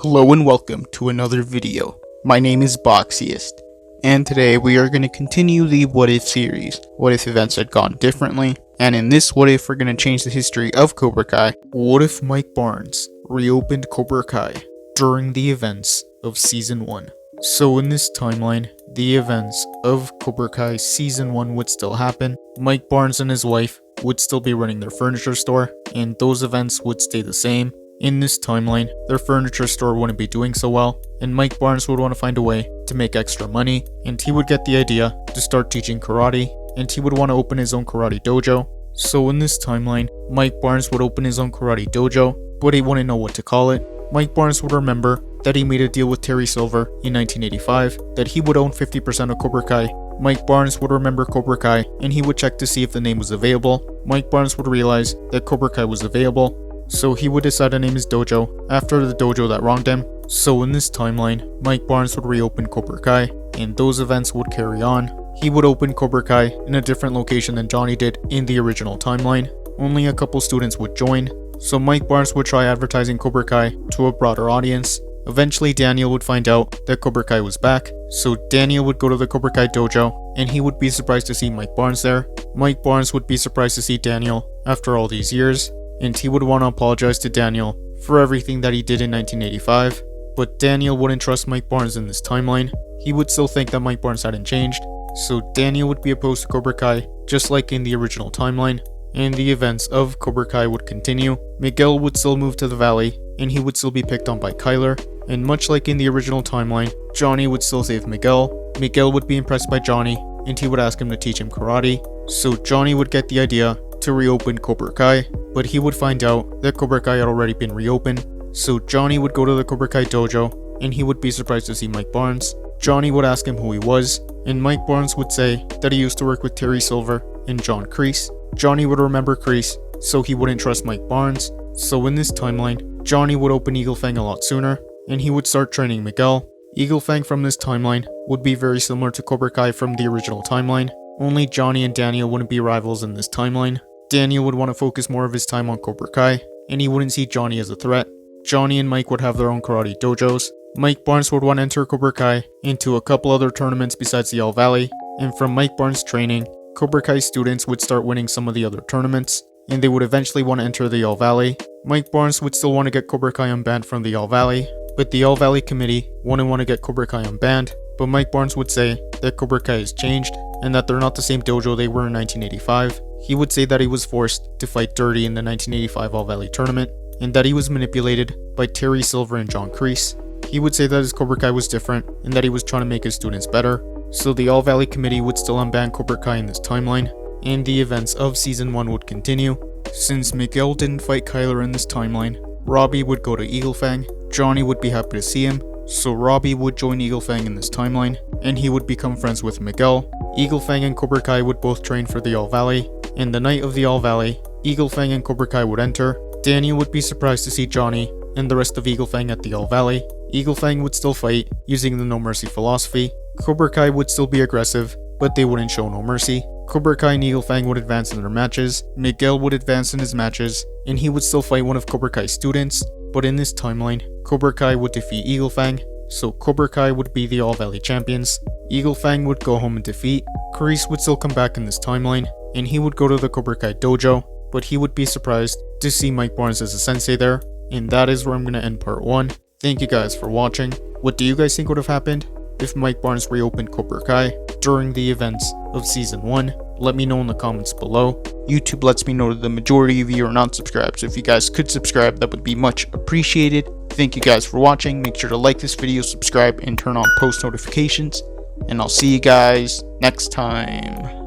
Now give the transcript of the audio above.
Hello and welcome to another video. My name is Boxiest, and today we are going to continue the What If series. What if events had gone differently? And in this What If, we're going to change the history of Cobra Kai. What if Mike Barnes reopened Cobra Kai during the events of Season 1? So in this timeline, the events of Cobra Kai Season 1 would still happen. Mike Barnes and his wife would still be running their furniture store, and those events would stay the same. In this timeline, their furniture store wouldn't be doing so well, and Mike Barnes would want to find a way to make extra money, and he would get the idea to start teaching karate, and he would want to open his own karate dojo. So in this timeline, Mike Barnes would open his own karate dojo, but he wouldn't know what to call it. Mike Barnes would remember that he made a deal with Terry Silver in 1985 that he would own 50% of Cobra Kai. Mike Barnes would remember Cobra Kai, and he would check to see if the name was available. Mike Barnes would realize that Cobra Kai was available, so he would decide to name his dojo after the dojo that wronged him. So in this timeline, Mike Barnes would reopen Cobra Kai, and those events would carry on. He would open Cobra Kai in a different location than Johnny did in the original timeline. Only a couple students would join, so Mike Barnes would try advertising Cobra Kai to a broader audience. Eventually, Daniel would find out that Cobra Kai was back, so Daniel would go to the Cobra Kai dojo, and he would be surprised to see Mike Barnes there. Mike Barnes would be surprised to see Daniel after all these years, and he would want to apologize to Daniel for everything that he did in 1985. But Daniel wouldn't trust Mike Barnes in this timeline. He would still think that Mike Barnes hadn't changed, so Daniel would be opposed to Cobra Kai just like in the original timeline, and the events of Cobra Kai would continue. Miguel would still move to the valley, and he would still be picked on by Kyler, and much like in the original timeline, Johnny would still save Miguel. Miguel would be impressed by Johnny, and he would ask him to teach him karate, so Johnny would get the idea to reopen Cobra Kai, but he would find out that Cobra Kai had already been reopened, so Johnny would go to the Cobra Kai dojo, and he would be surprised to see Mike Barnes. Johnny would ask him who he was, and Mike Barnes would say that he used to work with Terry Silver and John Kreese. Johnny would remember Kreese, so he wouldn't trust Mike Barnes. So in this timeline, Johnny would open Eagle Fang a lot sooner, and he would start training Miguel. Eagle Fang from this timeline would be very similar to Cobra Kai from the original timeline, only Johnny and Daniel wouldn't be rivals in this timeline. Daniel would want to focus more of his time on Cobra Kai, and he wouldn't see Johnny as a threat. Johnny and Mike would have their own karate dojos. Mike Barnes would want to enter Cobra Kai into a couple other tournaments besides the All Valley, and from Mike Barnes' training, Cobra Kai students would start winning some of the other tournaments, and they would eventually want to enter the All Valley. Mike Barnes would still want to get Cobra Kai unbanned from the All Valley, but the All Valley committee wouldn't want to get Cobra Kai unbanned, but Mike Barnes would say that Cobra Kai has changed, and that they're not the same dojo they were in 1985. He would say that he was forced to fight dirty in the 1985 All Valley tournament, and that he was manipulated by Terry Silver and John Kreese. He would say that his Cobra Kai was different, and that he was trying to make his students better. So the All Valley committee would still unban Cobra Kai in this timeline, and the events of Season 1 would continue. Since Miguel didn't fight Kyler in this timeline, Robbie would go to Eagle Fang. Johnny would be happy to see him, so Robbie would join Eagle Fang in this timeline, and he would become friends with Miguel. Eagle Fang and Cobra Kai would both train for the All Valley, and the night of the All Valley, Eagle Fang and Cobra Kai would enter. Daniel would be surprised to see Johnny and the rest of Eagle Fang at the All Valley. Eagle Fang would still fight, using the no mercy philosophy. Cobra Kai would still be aggressive, but they wouldn't show no mercy. Cobra Kai and Eagle Fang would advance in their matches, Miguel would advance in his matches, and he would still fight one of Cobra Kai's students, but in this timeline, Cobra Kai would defeat Eagle Fang, so Cobra Kai would be the All Valley champions. Eagle Fang would go home in defeat. Kreese would still come back in this timeline, and he would go to the Cobra Kai dojo, but he would be surprised to see Mike Barnes as a sensei there, and that is where I'm going to end part 1. Thank you guys for watching. What do you guys think would have happened if Mike Barnes reopened Cobra Kai during the events of Season 1? Let me know in the comments below. YouTube lets me know that the majority of you are not subscribed, so if you guys could subscribe, that would be much appreciated. Thank you guys for watching. Make sure to like this video, subscribe, and turn on post notifications, and I'll see you guys next time.